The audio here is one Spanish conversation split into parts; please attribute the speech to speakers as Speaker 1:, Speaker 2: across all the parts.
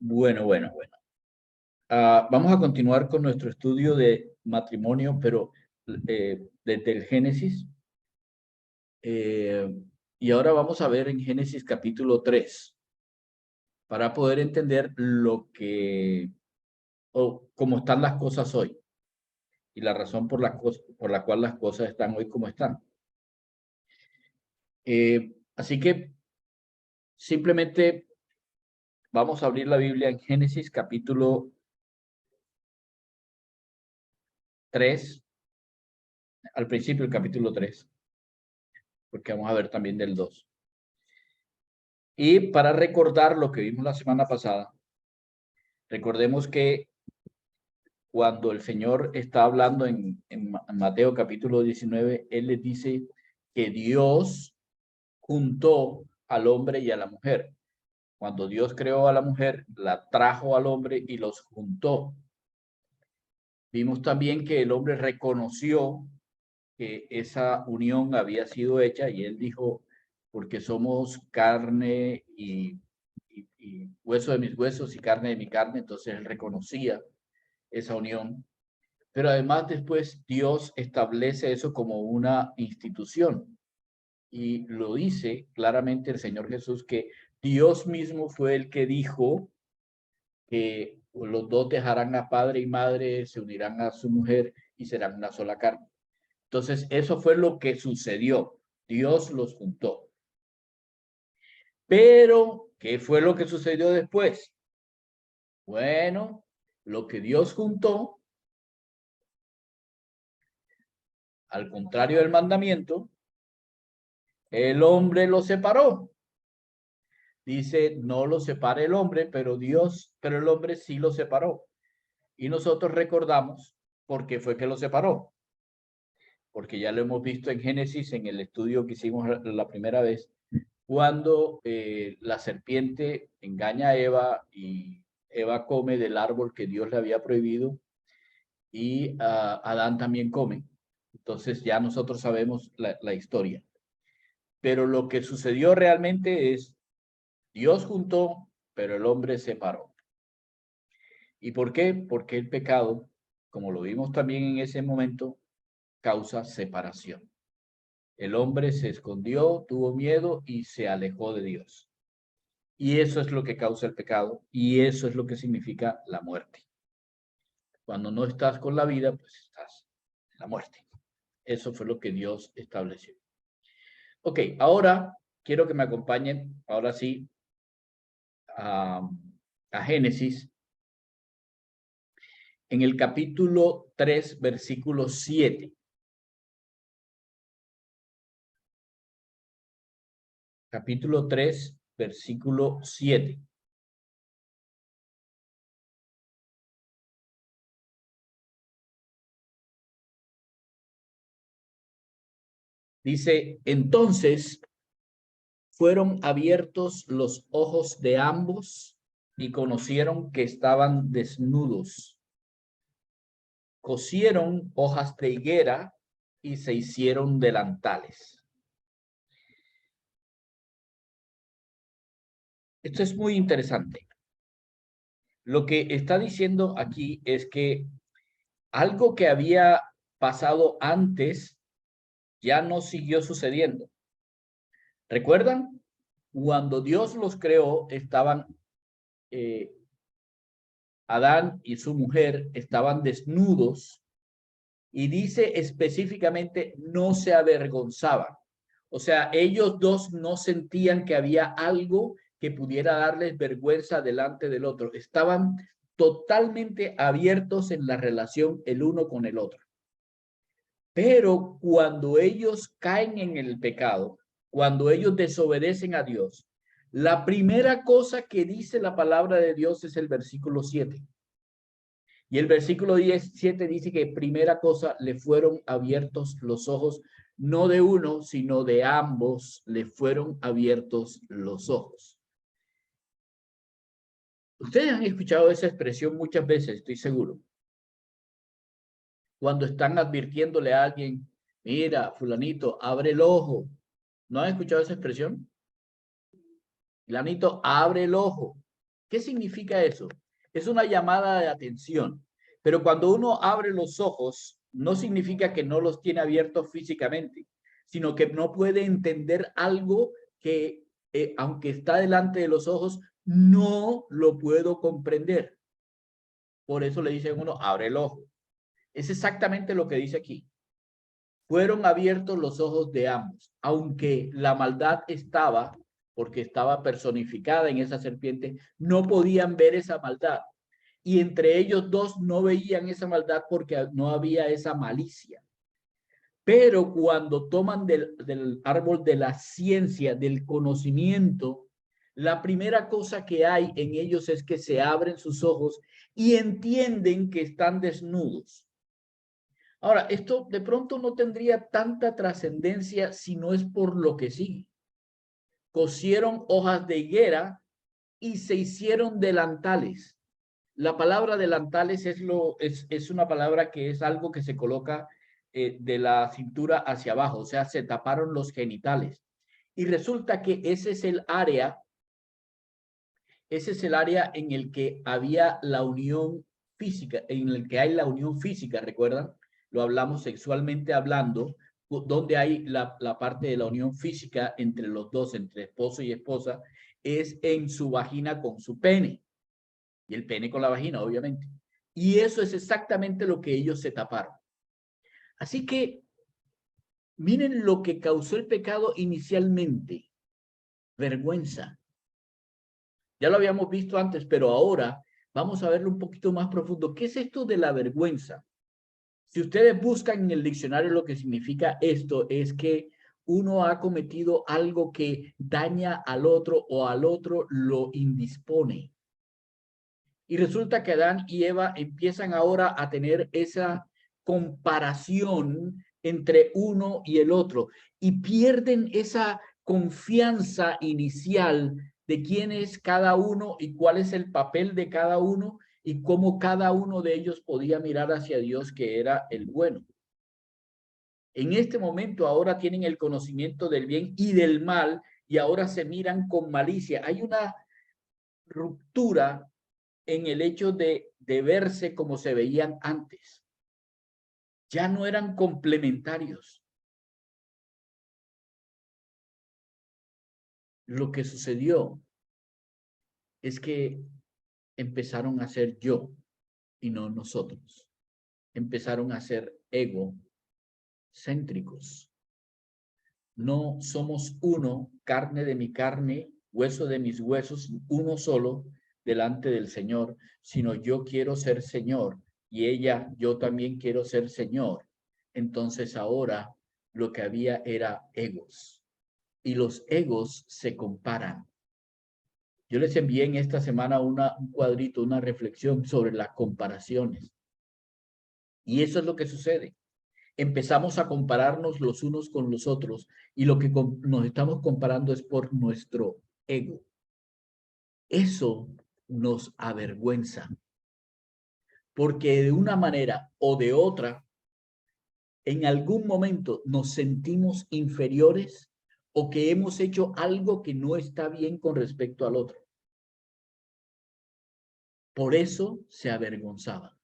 Speaker 1: Bueno. Vamos a continuar con nuestro estudio de matrimonio, pero desde el Génesis. Y ahora vamos a ver en Génesis capítulo 3, para poder entender o cómo están las cosas hoy y la razón por la cual las cosas están hoy como están. Así que simplemente vamos a abrir la Biblia en Génesis capítulo 3, al principio del capítulo 3, porque vamos a ver también del 2. Y para recordar lo que vimos la semana pasada, recordemos que cuando el Señor está hablando en Mateo capítulo 19, Él les dice que Dios juntó al hombre y a la mujer. Cuando Dios creó a la mujer, la trajo al hombre y los juntó. Vimos también que el hombre reconoció que esa unión había sido hecha y él dijo, porque somos carne y hueso de mis huesos y carne de mi carne, entonces él reconocía esa unión. Pero además después Dios establece eso como una institución y lo dice claramente el Señor Jesús, que Dios mismo fue el que dijo que los dos dejarán a padre y madre, se unirán a su mujer y serán una sola carne. Entonces, eso fue lo que sucedió. Dios los juntó. Pero, ¿qué fue lo que sucedió después? Bueno, lo que Dios juntó, al contrario del mandamiento, el hombre lo separó. Dice, no lo separe el hombre, pero el hombre sí lo separó. Y nosotros recordamos por qué fue que lo separó. Porque ya lo hemos visto en Génesis, en el estudio que hicimos la primera vez, cuando la serpiente engaña a Eva y Eva come del árbol que Dios le había prohibido y Adán también come. Entonces ya nosotros sabemos la historia. Pero lo que sucedió realmente es, Dios juntó, pero el hombre separó. ¿Y por qué? Porque el pecado, como lo vimos también en ese momento, causa separación. El hombre se escondió, tuvo miedo y se alejó de Dios. Y eso es lo que causa el pecado y eso es lo que significa la muerte. Cuando no estás con la vida, pues estás en la muerte. Eso fue lo que Dios estableció. Ok, ahora quiero que me acompañen, ahora sí, a Génesis, en el capítulo 3, versículo 7. Capítulo 3, versículo 7. Dice, entonces fueron abiertos los ojos de ambos y conocieron que estaban desnudos. Cosieron hojas de higuera y se hicieron delantales. Esto es muy interesante. Lo que está diciendo aquí es que algo que había pasado antes ya no siguió sucediendo. ¿Recuerdan? Cuando Dios los creó, estaban Adán y su mujer estaban desnudos y dice específicamente no se avergonzaban. O sea, ellos dos no sentían que había algo que pudiera darles vergüenza delante del otro. Estaban totalmente abiertos en la relación el uno con el otro. Pero cuando ellos caen en el pecado, cuando ellos desobedecen a Dios, la primera cosa que dice la palabra de Dios es el versículo 7. Y el versículo 17 dice que primera cosa, le fueron abiertos los ojos, no de uno, sino de ambos le fueron abiertos los ojos. Ustedes han escuchado esa expresión muchas veces, estoy seguro. Cuando están advirtiéndole a alguien, mira, fulanito, abre el ojo. ¿No han escuchado esa expresión? Fulanito, abre el ojo. ¿Qué significa eso? Es una llamada de atención, pero cuando uno abre los ojos, no significa que no los tiene abiertos físicamente, sino que no puede entender algo que, aunque está delante de los ojos, no lo puedo comprender. Por eso le dicen uno, abre el ojo. Es exactamente lo que dice aquí. Fueron abiertos los ojos de ambos, aunque la maldad estaba, porque estaba personificada en esa serpiente, no podían ver esa maldad. Y entre ellos dos no veían esa maldad porque no había esa malicia. Pero cuando toman del árbol de la ciencia, del conocimiento, la primera cosa que hay en ellos es que se abren sus ojos y entienden que están desnudos. Ahora, esto de pronto no tendría tanta trascendencia si no es por lo que sigue. Cosieron hojas de higuera y se hicieron delantales. La palabra delantales es una palabra que es algo que se coloca de la cintura hacia abajo, o sea, se taparon los genitales. Y resulta que ese es el área en el que había la unión física, en el que hay la unión física, ¿recuerdan? Lo hablamos sexualmente hablando, donde hay la parte de la unión física entre los dos, entre esposo y esposa, es en su vagina con su pene, y el pene con la vagina, obviamente. Y eso es exactamente lo que ellos se taparon. Así que miren lo que causó el pecado inicialmente, vergüenza. Ya lo habíamos visto antes, pero ahora vamos a verlo un poquito más profundo. ¿Qué es esto de la vergüenza? Si ustedes buscan en el diccionario lo que significa esto, es que uno ha cometido algo que daña al otro o al otro lo indispone. Y resulta que Adán y Eva empiezan ahora a tener esa comparación entre uno y el otro y pierden esa confianza inicial de quién es cada uno y cuál es el papel de cada uno y cómo cada uno de ellos podía mirar hacia Dios, que era el bueno. En este momento ahora tienen el conocimiento del bien y del mal y ahora se miran con malicia. Hay una ruptura en el hecho de verse como se veían antes. Ya no eran complementarios. Lo que sucedió es que empezaron a ser yo y no nosotros. Empezaron a ser egocéntricos. No somos uno, carne de mi carne, hueso de mis huesos, uno solo delante del Señor, sino yo quiero ser Señor y ella, yo también quiero ser Señor. Entonces ahora lo que había era egos y los egos se comparan. Yo les envié en esta semana un cuadrito, una reflexión sobre las comparaciones. Y eso es lo que sucede. Empezamos a compararnos los unos con los otros y lo que nos estamos comparando es por nuestro ego. Eso nos avergüenza, porque de una manera o de otra, en algún momento nos sentimos inferiores o que hemos hecho algo que no está bien con respecto al otro. Por eso se avergonzaba.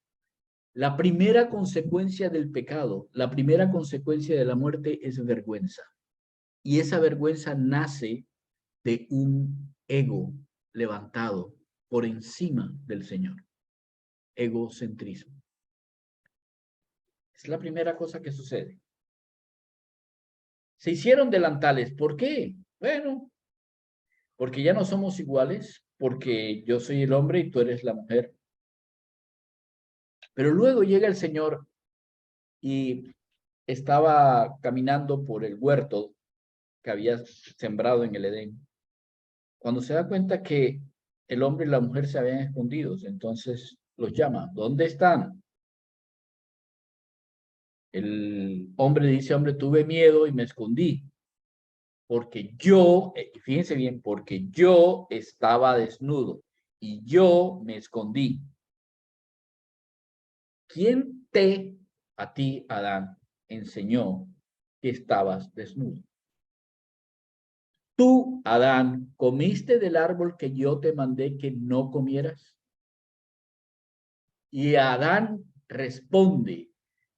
Speaker 1: La primera consecuencia del pecado, la primera consecuencia de la muerte es vergüenza. Y esa vergüenza nace de un ego levantado por encima del Señor. Egocentrismo. Es la primera cosa que sucede. Se hicieron delantales. ¿Por qué? Bueno, porque ya no somos iguales, porque yo soy el hombre y tú eres la mujer. Pero luego llega el Señor y estaba caminando por el huerto que había sembrado en el Edén. Cuando se da cuenta que el hombre y la mujer se habían escondido, entonces los llama. ¿Dónde están? El hombre dice, hombre, tuve miedo y me escondí. Porque yo, fíjense bien, porque yo estaba desnudo y yo me escondí. ¿Quién a ti, Adán, enseñó que estabas desnudo? tú, Adán, ¿comiste del árbol que yo te mandé que no comieras? Y Adán responde,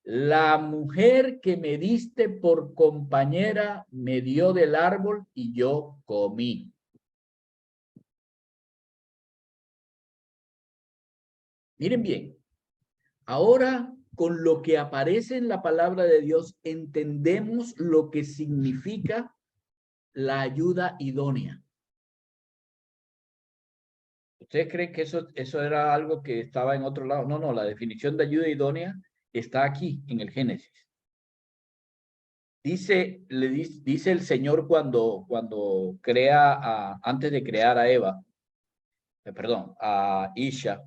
Speaker 1: la mujer que me diste por compañera me dio del árbol y yo comí. Miren bien, ahora con lo que aparece en la palabra de Dios entendemos lo que significa la ayuda idónea. ¿Ustedes creen que eso era algo que estaba en otro lado? No, no, la definición de ayuda idónea está aquí en el Génesis. Dice el Señor cuando crea, antes de crear a Eva, perdón, a Isha,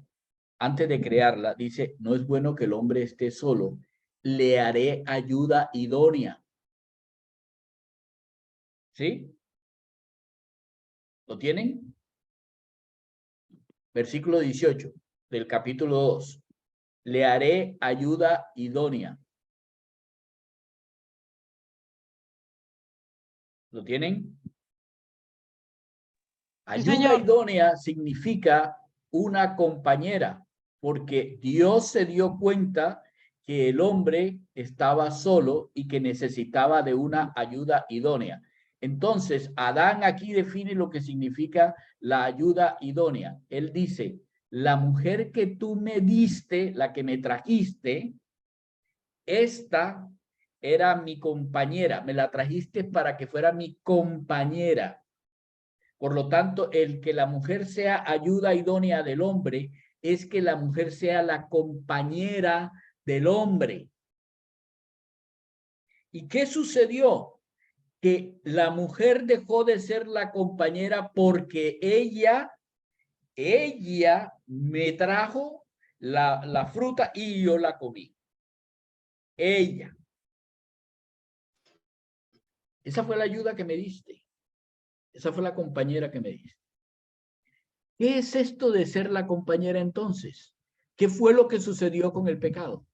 Speaker 1: antes de crearla, dice, no es bueno que el hombre esté solo, le haré ayuda idónea. ¿Sí? ¿Lo tienen? Versículo 18 del capítulo 2. Le haré ayuda idónea. ¿Lo tienen?
Speaker 2: Sí,
Speaker 1: Ayuda
Speaker 2: señor.
Speaker 1: idónea significa una compañera, porque Dios se dio cuenta que el hombre estaba solo y que necesitaba de una ayuda idónea. Entonces, Adán aquí define lo que significa la ayuda idónea. Él dice, la mujer que tú me diste, la que me trajiste, esta era mi compañera, me la trajiste para que fuera mi compañera. Por lo tanto, el que la mujer sea ayuda idónea del hombre es que la mujer sea la compañera del hombre. ¿Y qué sucedió? Que la mujer dejó de ser la compañera porque ella me trajo la fruta y yo la comí. Ella. Esa fue la ayuda que me diste. Esa fue la compañera que me diste. ¿Qué es esto de ser la compañera entonces? ¿Qué fue lo que sucedió con el pecado?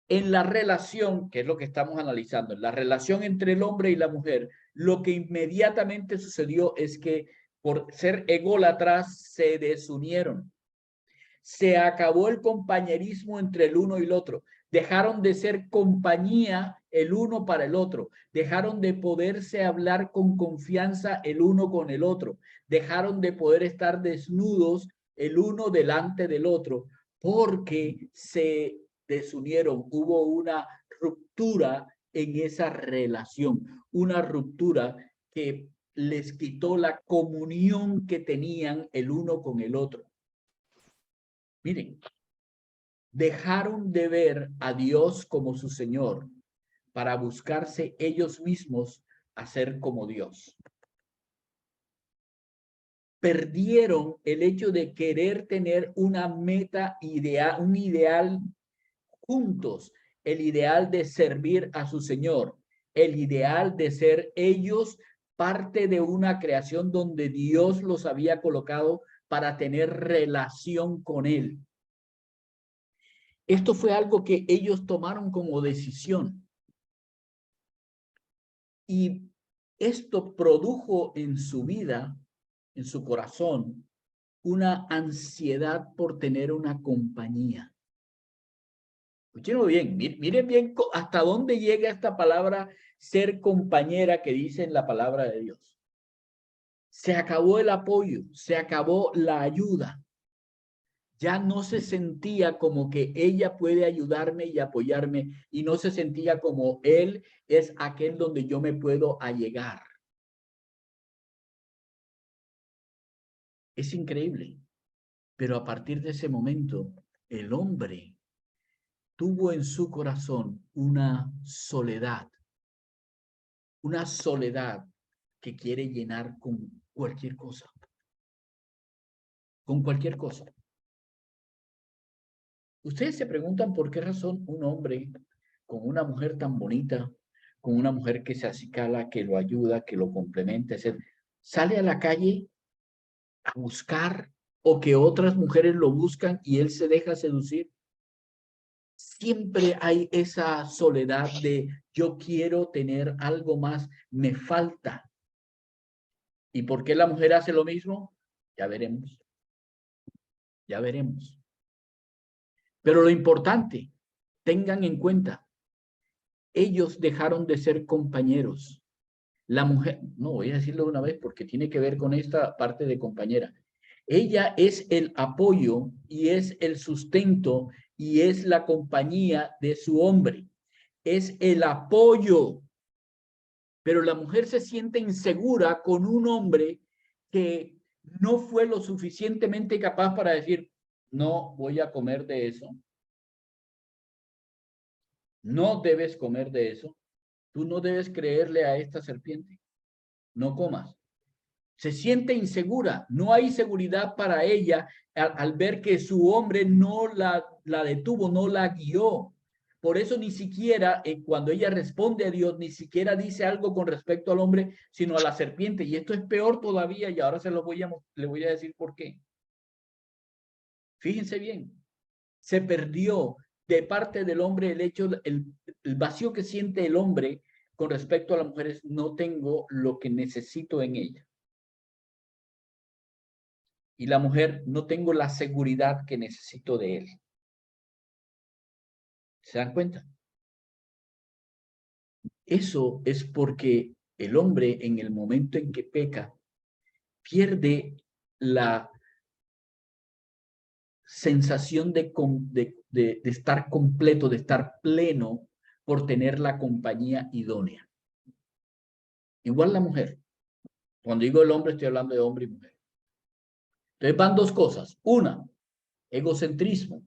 Speaker 1: En la relación, que es lo que estamos analizando, en la relación entre el hombre y la mujer, lo que inmediatamente sucedió es que por ser ególatras se desunieron. Se acabó el compañerismo entre el uno y el otro. Dejaron de ser compañía el uno para el otro. Dejaron de poderse hablar con confianza el uno con el otro. Dejaron de poder estar desnudos el uno delante del otro porque se desunieron. Hubo una ruptura en esa relación, una ruptura que les quitó la comunión que tenían el uno con el otro. Miren, dejaron de ver a Dios como su Señor para buscarse ellos mismos a ser como Dios. Perdieron el hecho de querer tener una meta ideal, un ideal juntos, el ideal de servir a su Señor, el ideal de ser ellos parte de una creación donde Dios los había colocado para tener relación con Él. Esto fue algo que ellos tomaron como decisión. Y esto produjo en su vida, en su corazón, una ansiedad por tener una compañía. Escuchen bien, miren bien hasta dónde llega esta palabra ser compañera que dice en la palabra de Dios. Se acabó el apoyo, se acabó la ayuda. Ya no se sentía como que ella puede ayudarme y apoyarme y no se sentía como él es aquel donde yo me puedo allegar. Es increíble, pero a partir de ese momento, el hombre tuvo en su corazón una soledad que quiere llenar con cualquier cosa, con cualquier cosa. Ustedes se preguntan por qué razón un hombre con una mujer tan bonita, con una mujer que se acicala, que lo ayuda, que lo complementa, etc., sale a la calle a buscar o que otras mujeres lo buscan y él se deja seducir. Siempre hay esa soledad de yo quiero tener algo más, me falta. ¿Y por qué la mujer hace lo mismo? Ya veremos. Ya veremos. Pero lo importante, tengan en cuenta, ellos dejaron de ser compañeros. La mujer, no voy a decirlo de una vez porque tiene que ver con esta parte de compañera. Ella es el apoyo y es el sustento y es la compañía de su hombre. Es el apoyo. Pero la mujer se siente insegura con un hombre que no fue lo suficientemente capaz para decir, no voy a comer de eso. No debes comer de eso. Tú no debes creerle a esta serpiente. No comas. Se siente insegura. No hay seguridad para ella al ver que su hombre no la detuvo, no la guió. Por eso ni siquiera cuando ella responde a Dios, ni siquiera dice algo con respecto al hombre, sino a la serpiente. Y esto es peor todavía y ahora le voy a decir por qué. Fíjense bien, se perdió de parte del hombre el hecho, el vacío que siente el hombre con respecto a las mujeres, no tengo lo que necesito en ella. Y la mujer, no tengo la seguridad que necesito de él. ¿Se dan cuenta? Eso es porque el hombre en el momento en que peca, pierde la sensación de estar completo, de estar pleno por tener la compañía idónea. Igual la mujer. Cuando digo el hombre, estoy hablando de hombre y mujer. Entonces van dos cosas. Una, egocentrismo.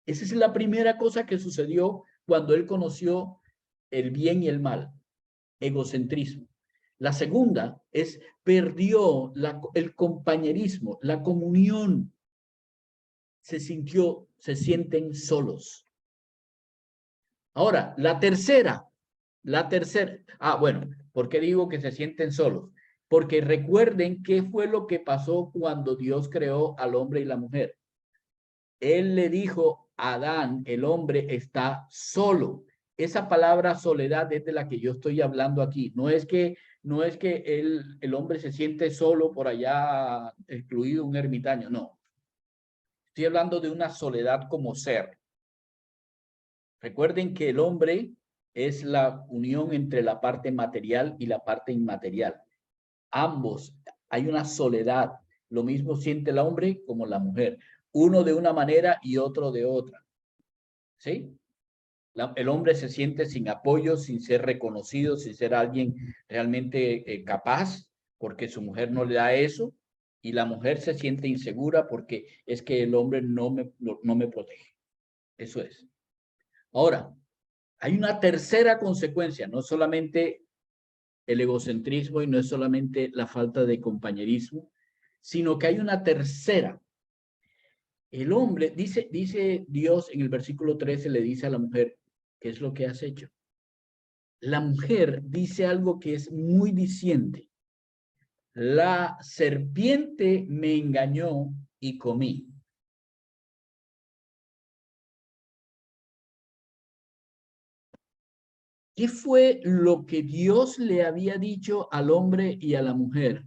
Speaker 1: Esa es la primera cosa que sucedió cuando él conoció el bien y el mal. Egocentrismo. La segunda es perdió el compañerismo, la comunión. Se sienten solos. Ahora, la tercera. Bueno, ¿por qué digo que se sienten solos? Porque recuerden qué fue lo que pasó cuando Dios creó al hombre y la mujer. Él le dijo a Adán, el hombre está solo. Esa palabra soledad es de la que yo estoy hablando aquí. No es que el hombre se siente solo por allá, excluido, un ermitaño. No. Estoy hablando de una soledad como ser. Recuerden que el hombre es la unión entre la parte material y la parte inmaterial. Ambos, hay una soledad. Lo mismo siente el hombre como la mujer. Uno de una manera y otro de otra. ¿Sí? El hombre se siente sin apoyo, sin ser reconocido, sin ser alguien realmente capaz, porque su mujer no le da eso. Y la mujer se siente insegura porque es que el hombre no me protege. Eso es. Ahora, hay una tercera consecuencia, no solamente el egocentrismo y no es solamente la falta de compañerismo, sino que hay una tercera. El hombre, dice Dios en el versículo 13, le dice a la mujer, ¿qué es lo que has hecho? La mujer dice algo que es muy diciente. La serpiente me engañó y comí. ¿Qué fue lo que Dios le había dicho al hombre y a la mujer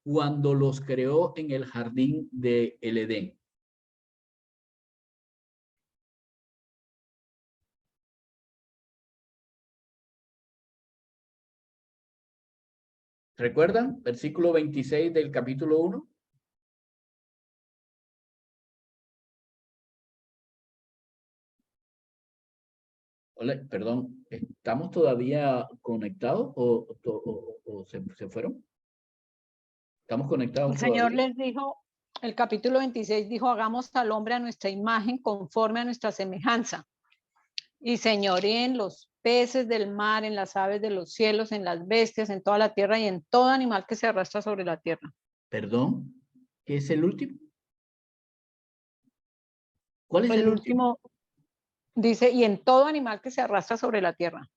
Speaker 1: cuando los creó en el jardín de el Edén? ¿Recuerdan? Versículo 26 del capítulo 1. Hola, perdón, ¿estamos todavía conectados o se fueron? ¿Estamos conectados
Speaker 2: El Señor
Speaker 1: todavía?
Speaker 2: les dijo, el capítulo 26 dijo, hagamos al hombre a nuestra imagen conforme a nuestra semejanza y señoreen los peces del mar, en las aves de los cielos, en las bestias, en toda la tierra y en todo animal que se arrastra sobre la tierra.
Speaker 1: Perdón, ¿qué es el último? ¿Cuál es
Speaker 2: El último dice, y en todo animal que se arrastra sobre la tierra.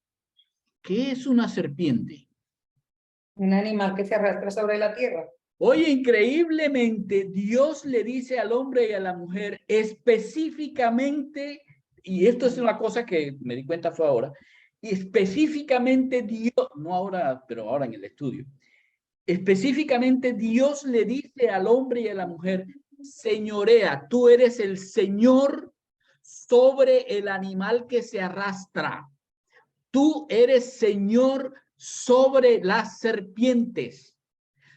Speaker 1: ¿Qué es una serpiente?
Speaker 3: Un animal que se arrastra sobre la tierra.
Speaker 1: Oye, increíblemente, Dios le dice al hombre y a la mujer específicamente, y esto es una cosa que me di cuenta fue ahora, y específicamente Dios, no ahora, pero ahora en el estudio, Específicamente, Dios le dice al hombre y a la mujer, señorea, tú eres el Señor sobre el animal que se arrastra. Tú eres Señor sobre las serpientes,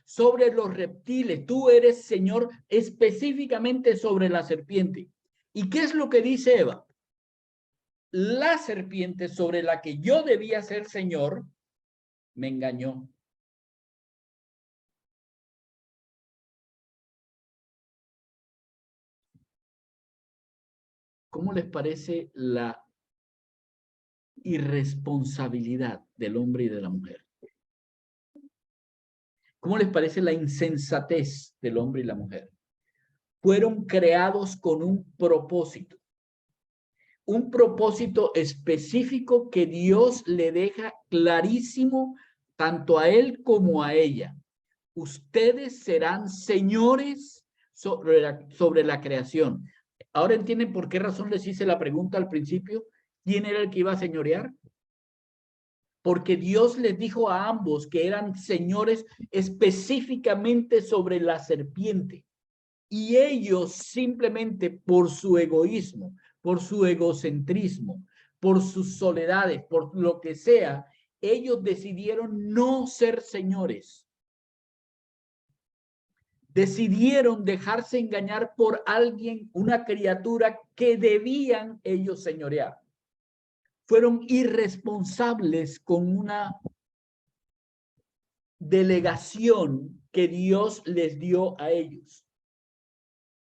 Speaker 1: sobre los reptiles. Tú eres Señor específicamente sobre la serpiente. ¿Y qué es lo que dice Eva? La serpiente sobre la que yo debía ser Señor me engañó. ¿Cómo les parece la irresponsabilidad del hombre y de la mujer? ¿Cómo les parece la insensatez del hombre y la mujer? Fueron creados con un propósito específico que Dios le deja clarísimo tanto a él como a ella. Ustedes serán señores sobre la creación. Ahora entienden por qué razón les hice la pregunta al principio. ¿Quién era el que iba a señorear? Porque Dios les dijo a ambos que eran señores específicamente sobre la serpiente. Y ellos simplemente por su egoísmo, por su egocentrismo, por sus soledades, por lo que sea, ellos decidieron no ser señores. Decidieron dejarse engañar por alguien, una criatura que debían ellos señorear. Fueron irresponsables con una delegación que Dios les dio a ellos.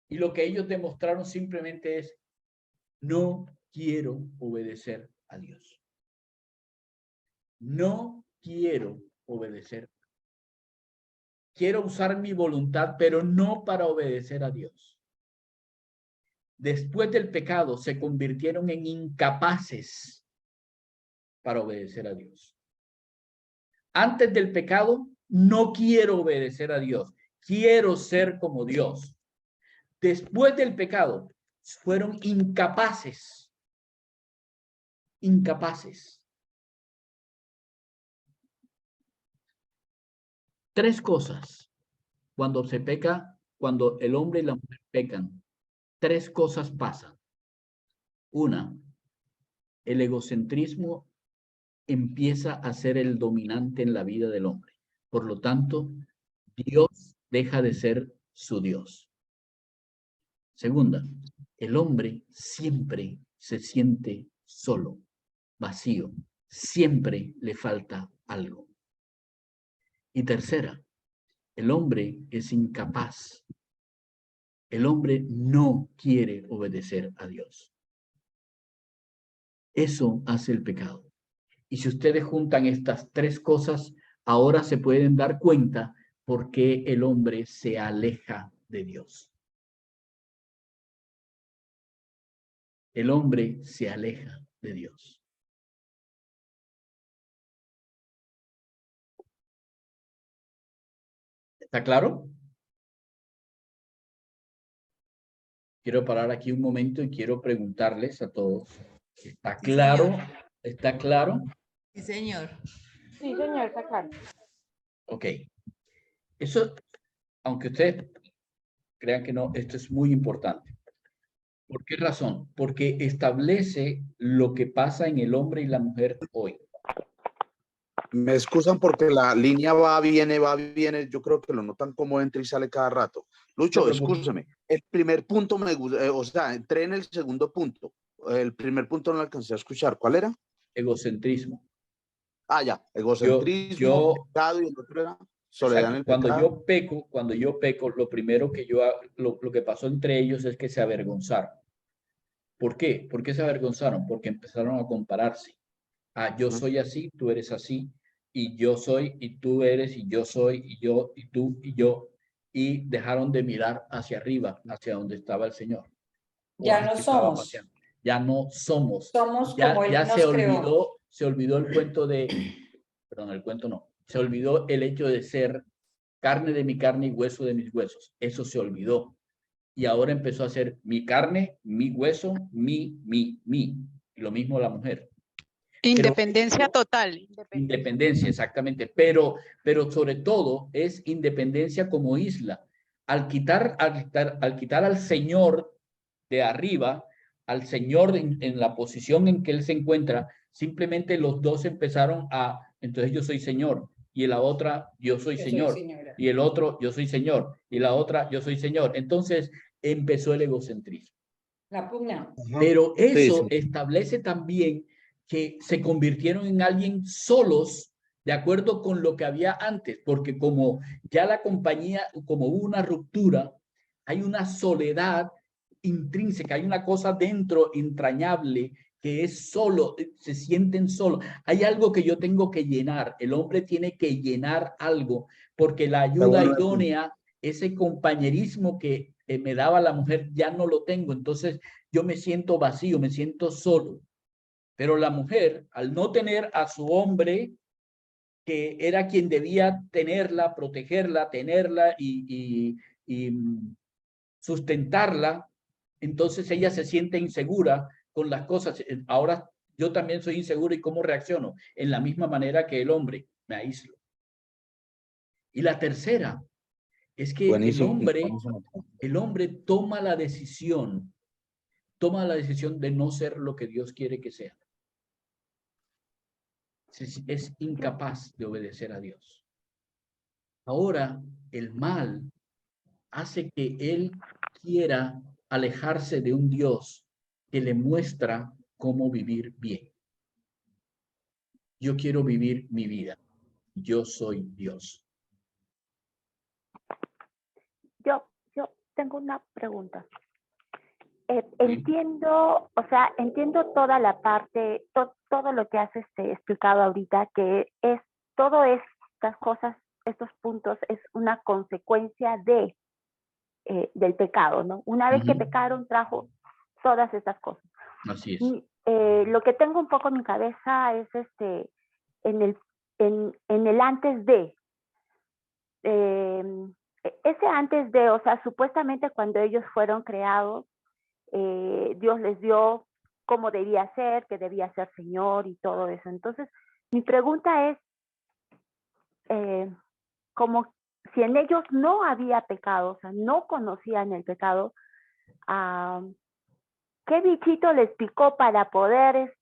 Speaker 1: Y lo que ellos demostraron simplemente es, no quiero obedecer a Dios. No quiero obedecer. Quiero usar mi voluntad, pero no para obedecer a Dios. Después del pecado se convirtieron en incapaces para obedecer a Dios. Antes del pecado, no quiero obedecer a Dios. Quiero ser como Dios. Después del pecado, fueron incapaces. Incapaces. Tres cosas. Cuando se peca, cuando el hombre y la mujer pecan, tres cosas pasan. Una, el egocentrismo empieza a ser el dominante en la vida del hombre. Por lo tanto, Dios deja de ser su Dios. Segunda, el hombre siempre se siente solo, vacío, siempre le falta algo. Y tercera, el hombre es incapaz. El hombre no quiere obedecer a Dios. Eso hace el pecado. Y si ustedes juntan estas tres cosas, ahora se pueden dar cuenta por qué el hombre se aleja de Dios. El hombre se aleja de Dios. ¿Está claro? Quiero parar aquí un momento y quiero preguntarles a todos. ¿Está claro?
Speaker 4: Señor.
Speaker 1: ¿Está claro?
Speaker 4: Sí, señor.
Speaker 2: Sí, señor, está claro.
Speaker 1: Ok. Eso, aunque ustedes crean que no, esto es muy importante. ¿Por qué razón? Porque establece lo que pasa en el hombre y la mujer hoy.
Speaker 5: Me excusan porque la línea va, viene. Yo creo que lo notan como entra y sale cada rato. Lucho, escúchame. El primer punto me gusta, o sea, entré en el segundo punto. El primer punto no lo alcancé a escuchar. ¿Cuál era?
Speaker 1: Egocentrismo.
Speaker 5: Ah, ya. Egocentrismo, pecado, y el otro era soledad en el pecado.
Speaker 1: Cuando yo peco, lo primero que lo que pasó entre ellos es que se avergonzaron. ¿Por qué? ¿Por qué se avergonzaron? Porque empezaron a compararse. Ah, yo soy así, tú eres así, y yo soy, y tú eres, y yo soy, y yo, y tú, y yo. Y dejaron de mirar hacia arriba, hacia donde estaba el Señor.
Speaker 3: Ya no somos.
Speaker 1: Ya no somos.
Speaker 3: Somos como Él
Speaker 1: Ya
Speaker 3: nos creó.
Speaker 1: se olvidó el cuento de, perdón, el cuento no, se olvidó el hecho de ser carne de mi carne y hueso de mis huesos. Eso se olvidó. Y ahora empezó a ser mi carne, mi hueso, mi. Y lo mismo la mujer.
Speaker 2: Independencia total.
Speaker 1: Independencia, exactamente. Pero sobre todo es independencia como isla. Al quitar al Señor de arriba, al Señor en la posición en que Él se encuentra, simplemente los dos empezaron a, entonces yo soy Señor, y la otra, yo soy Señor, y el otro, yo soy Señor, y la otra, yo soy Señor. Entonces empezó el egocentrismo.
Speaker 3: La pugna.
Speaker 1: Pero eso
Speaker 5: Sí.
Speaker 1: establece también que se convirtieron en alguien solos de acuerdo con lo que había antes, porque como ya la compañía, como hubo una ruptura, hay una soledad intrínseca, hay una cosa dentro entrañable que es solo, se sienten solos. Hay algo que yo tengo que llenar, el hombre tiene que llenar algo, porque la ayuda idónea, ese compañerismo que me daba la mujer, ya no lo tengo, entonces yo me siento vacío, me siento solo. Pero la mujer, al no tener a su hombre, que era quien debía tenerla, protegerla, tenerla y sustentarla, entonces ella se siente insegura con las cosas. Ahora yo también soy inseguro y cómo reacciono. En la misma manera que el hombre, me aíslo. Y la tercera es que
Speaker 5: Buenísimo.
Speaker 1: el hombre toma la decisión de no ser lo que Dios quiere que sea. Es incapaz de obedecer a Dios. Ahora, el mal hace que él quiera alejarse de un Dios que le muestra cómo vivir bien. Yo quiero vivir mi vida. Yo soy Dios.
Speaker 4: Yo tengo una pregunta. Entiendo, o sea, entiendo toda la parte, todo lo que has explicado ahorita, que es todas estas cosas, estos puntos, es una consecuencia del pecado, ¿no? Una vez que pecaron, trajo todas estas cosas.
Speaker 1: Así es.
Speaker 4: Lo que tengo un poco en mi cabeza es en el antes de. Ese antes de, o sea, supuestamente cuando ellos fueron creados, Dios les dio cómo debía ser, que debía ser Señor y todo eso. Entonces, mi pregunta es, como si en ellos no había pecado, o sea, no conocían el pecado, ¿qué bichito les picó para poder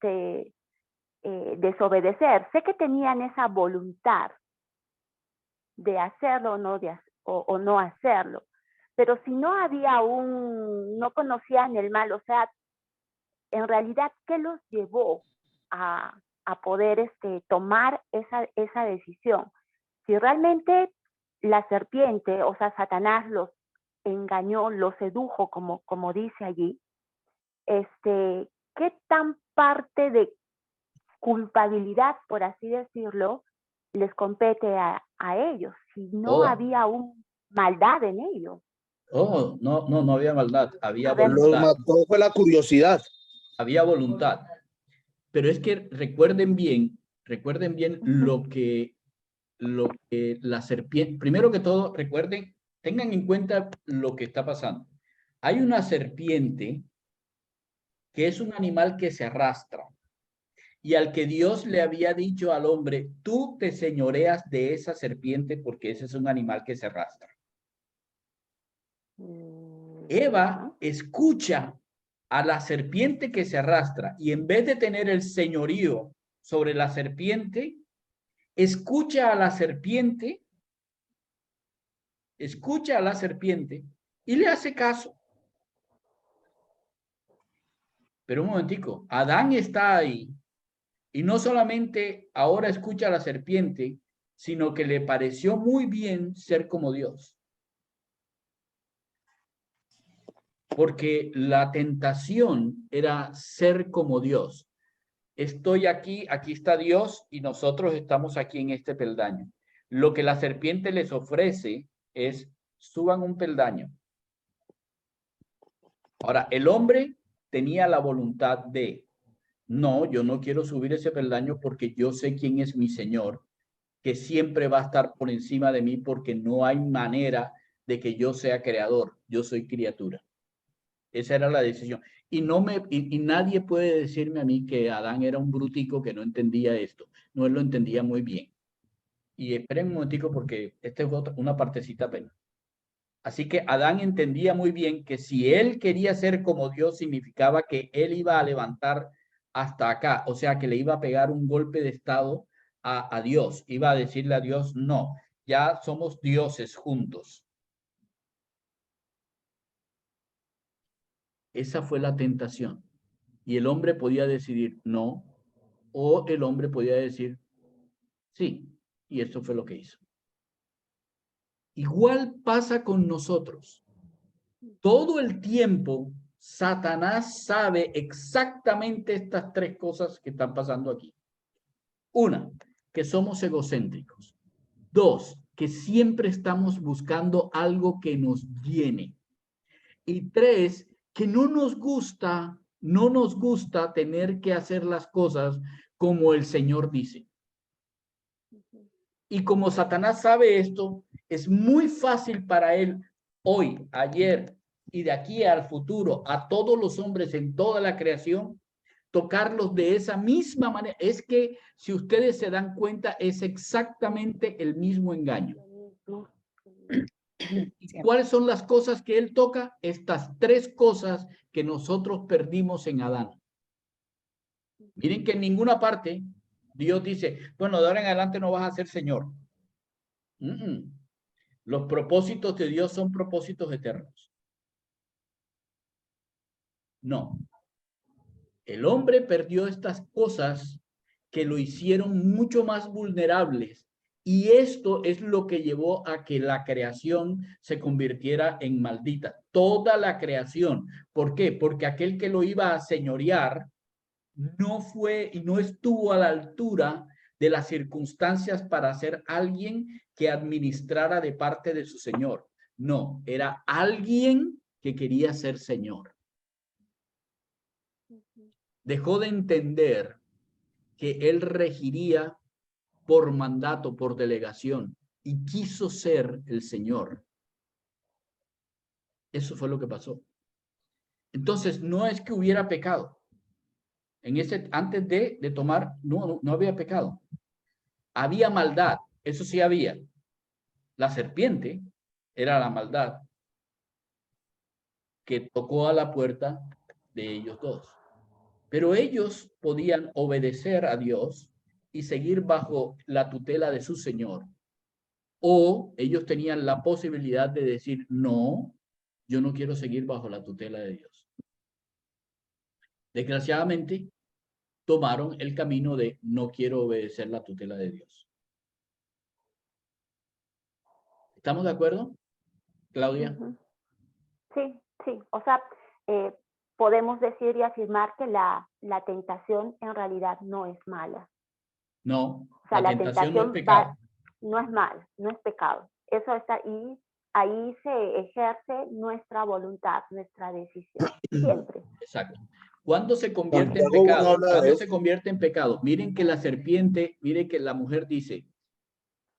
Speaker 4: desobedecer? Sé que tenían esa voluntad de hacerlo o no hacerlo, pero si no había no conocían el mal, o sea, en realidad, ¿qué los llevó a poder tomar esa decisión? Si realmente la serpiente, o sea, Satanás los engañó, los sedujo, como dice allí, ¿qué tan parte de culpabilidad, por así decirlo, les compete a ellos? Si no había maldad en ellos.
Speaker 1: No había maldad, había
Speaker 5: Los
Speaker 1: voluntad.
Speaker 5: mató fue la curiosidad.
Speaker 1: Había voluntad. Pero es que recuerden bien lo que la serpiente, primero que todo, recuerden, tengan en cuenta lo que está pasando. Hay una serpiente que es un animal que se arrastra y al que Dios le había dicho al hombre, tú te señoreas de esa serpiente porque ese es un animal que se arrastra. Eva escucha a la serpiente que se arrastra y en vez de tener el señorío sobre la serpiente, escucha a la serpiente y le hace caso. Pero un momentico, Adán está ahí y no solamente ahora escucha a la serpiente, sino que le pareció muy bien ser como Dios. Porque la tentación era ser como Dios. Estoy aquí, aquí está Dios y nosotros estamos aquí en este peldaño. Lo que la serpiente les ofrece es suban un peldaño. Ahora, el hombre tenía la voluntad de, no, yo no quiero subir ese peldaño porque yo sé quién es mi Señor, que siempre va a estar por encima de mí porque no hay manera de que yo sea creador, yo soy criatura. Esa era la decisión. Y, no me, y nadie puede decirme a mí que Adán era un brutico que no entendía esto. No, él lo entendía muy bien. Y esperen un momentico porque esta es una partecita apenas. Así que Adán entendía muy bien que si él quería ser como Dios, significaba que él iba a levantar hasta acá. O sea, que le iba a pegar un golpe de estado a Dios. Iba a decirle a Dios, no, ya somos dioses juntos. Esa fue la tentación. Y el hombre podía decidir no, o el hombre podía decir sí. Y eso fue lo que hizo. Igual pasa con nosotros. Todo el tiempo, Satanás sabe exactamente estas tres cosas que están pasando aquí. Una, que somos egocéntricos. Dos, que siempre estamos buscando algo que nos llene. Y tres, que no nos gusta tener que hacer las cosas como el Señor dice. Y como Satanás sabe esto, es muy fácil para él hoy, ayer y de aquí al futuro, a todos los hombres en toda la creación, tocarlos de esa misma manera. Es que si ustedes se dan cuenta, es exactamente el mismo engaño. ¿Y cuáles son las cosas que él toca? Estas tres cosas que nosotros perdimos en Adán. Miren que en ninguna parte Dios dice, bueno, de ahora en adelante no vas a ser Señor. Los propósitos de Dios son propósitos eternos. No. El hombre perdió estas cosas que lo hicieron mucho más vulnerables. Y esto es lo que llevó a que la creación se convirtiera en maldita. Toda la creación. ¿Por qué? Porque aquel que lo iba a señorear no fue y no estuvo a la altura de las circunstancias para ser alguien que administrara de parte de su Señor. No, era alguien que quería ser Señor. Dejó de entender que él regiría por mandato, por delegación, y quiso ser el Señor. Eso fue lo que pasó. Entonces, no es que hubiera pecado. Antes de tomar, no había pecado. Había maldad, eso sí había. La serpiente era la maldad que tocó a la puerta de ellos dos. Pero ellos podían obedecer a Dios y seguir bajo la tutela de su Señor. O ellos tenían la posibilidad de decir, no, yo no quiero seguir bajo la tutela de Dios. Desgraciadamente, tomaron el camino de no quiero obedecer la tutela de Dios. ¿Estamos de acuerdo, Claudia?
Speaker 4: Sí, sí. O sea, podemos decir y afirmar que la tentación en realidad no es mala.
Speaker 1: No,
Speaker 4: o sea,
Speaker 1: la tentación no es pecado.
Speaker 4: No es mal, no es pecado. Eso está ahí se ejerce nuestra voluntad, nuestra decisión, siempre.
Speaker 1: Exacto. ¿Cuándo se convierte en
Speaker 5: Santiago
Speaker 1: pecado?
Speaker 5: habla de
Speaker 1: ¿Cuándo
Speaker 5: eso.
Speaker 1: se convierte en pecado? Miren que la serpiente, miren que la mujer dice,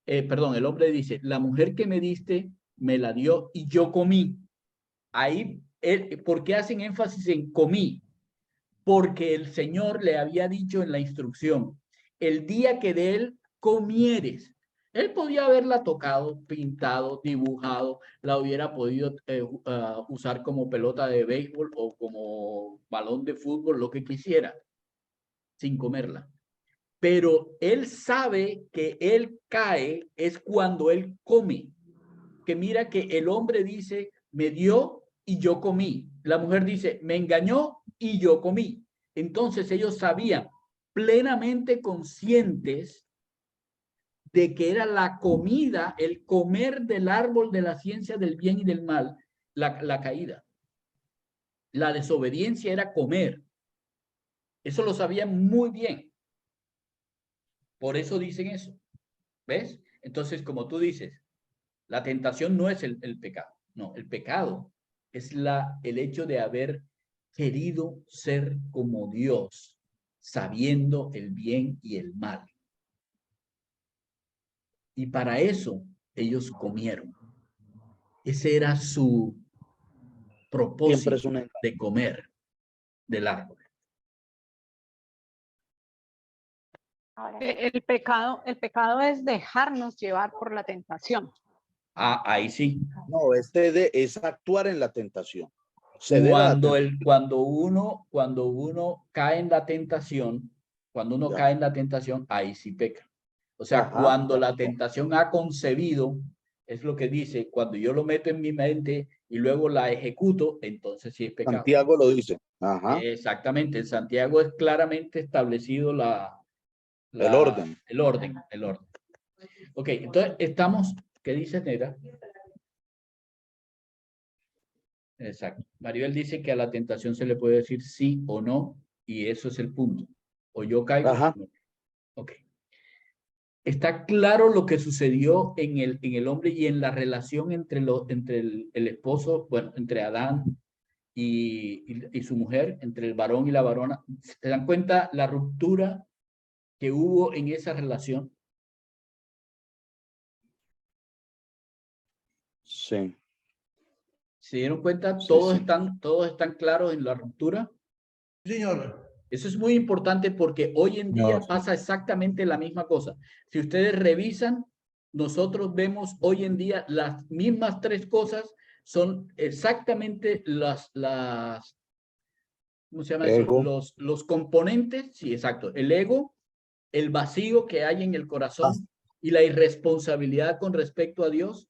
Speaker 1: perdón, el hombre dice, la mujer que me diste me la dio y yo comí. Ahí, ¿por qué hacen énfasis en comí? Porque el Señor le había dicho en la instrucción, el día que de él comieres. Él podía haberla tocado, pintado, dibujado, la hubiera podido usar como pelota de béisbol o como balón de fútbol, lo que quisiera, sin comerla. Pero él sabe que él cae es cuando él come. Que mira que el hombre dice, me dio y yo comí. La mujer dice, me engañó y yo comí. Entonces ellos sabían, plenamente conscientes de que era la comida, el comer del árbol de la ciencia del bien y del mal, la caída. La desobediencia era comer. Eso lo sabían muy bien. Por eso dicen eso. ¿Ves? Entonces, como tú dices, la tentación no es el pecado. No, el pecado es el hecho de haber querido ser como Dios, sabiendo el bien y el mal. Y para eso ellos comieron. Ese era su propósito
Speaker 5: es un engaño.
Speaker 1: de comer del árbol.
Speaker 4: Ahora,
Speaker 2: El pecado es dejarnos llevar por la tentación.
Speaker 1: Ah, ahí sí.
Speaker 5: No, es actuar en la tentación. Ceder a la tentación.
Speaker 1: Cuando uno cae en la tentación,
Speaker 5: Ya.
Speaker 1: cae en la tentación, ahí sí peca. O sea,
Speaker 5: Ajá,
Speaker 1: cuando
Speaker 5: de
Speaker 1: la
Speaker 5: acuerdo.
Speaker 1: tentación ha concebido, es lo que dice, cuando yo lo meto en mi mente y luego la ejecuto, entonces sí es pecado.
Speaker 5: Santiago lo dice. Ajá.
Speaker 1: Exactamente, en Santiago es claramente establecido
Speaker 5: El orden.
Speaker 1: el orden. Ok, entonces estamos, ¿qué dice Nera? Exacto. Maribel dice que a la tentación se le puede decir sí o no, y eso es el punto. O yo caigo.
Speaker 5: Ajá.
Speaker 1: No. Ok. Está claro lo que sucedió en el hombre y en la relación entre el esposo, bueno, entre Adán y su mujer, entre el varón y la varona. ¿Se dan cuenta la ruptura que hubo en esa relación?
Speaker 5: Sí.
Speaker 1: ¿Se dieron cuenta?
Speaker 5: Sí,
Speaker 1: Todos
Speaker 5: sí.
Speaker 1: están claros en la ruptura.
Speaker 6: Señor.
Speaker 1: Eso es muy importante porque hoy en día
Speaker 5: No, sí.
Speaker 1: pasa exactamente la misma cosa. Si ustedes revisan, nosotros vemos hoy en día las mismas tres cosas son exactamente ¿cómo se llama eso?
Speaker 5: Ego.
Speaker 1: Los componentes, sí, exacto. El ego, el vacío que hay en el corazón y la irresponsabilidad con respecto a Dios.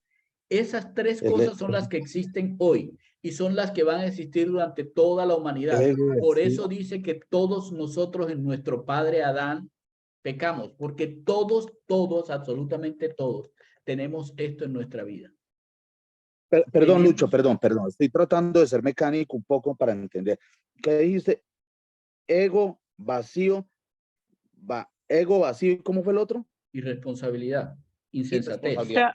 Speaker 1: Esas tres
Speaker 5: El
Speaker 1: cosas son las que existen hoy y son las que van a existir durante toda la humanidad.
Speaker 5: ego,
Speaker 1: Por
Speaker 5: sí.
Speaker 1: eso dice que todos nosotros en nuestro padre Adán pecamos, porque todos, absolutamente todos, tenemos esto en nuestra vida.
Speaker 5: Perdón, Lucho,
Speaker 1: Tenemos,
Speaker 5: perdón. Estoy tratando de ser mecánico un poco para entender. ¿Qué dijiste? Ego, vacío, ego, vacío. ¿Cómo fue el otro?
Speaker 1: irresponsabilidad, insensatez.
Speaker 2: O sea,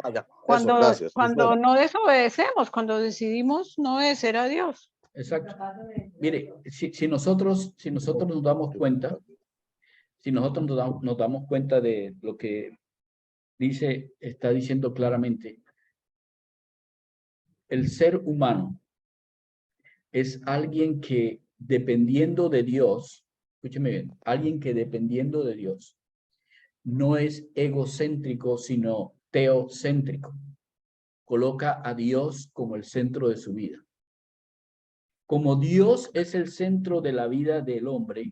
Speaker 5: Ah, ya. Eso,
Speaker 2: cuando,
Speaker 5: gracias. Eso
Speaker 2: cuando
Speaker 5: era.
Speaker 2: no desobedecemos, cuando decidimos no obedecer a Dios.
Speaker 1: Exacto. Mire, si nosotros nos damos cuenta, si nosotros nos damos cuenta de lo que está diciendo claramente, el ser humano es alguien que dependiendo de Dios, escúcheme bien, alguien que dependiendo de Dios no es egocéntrico, sino teocéntrico. Coloca a Dios como el centro de su vida. Como Dios es el centro de la vida del hombre,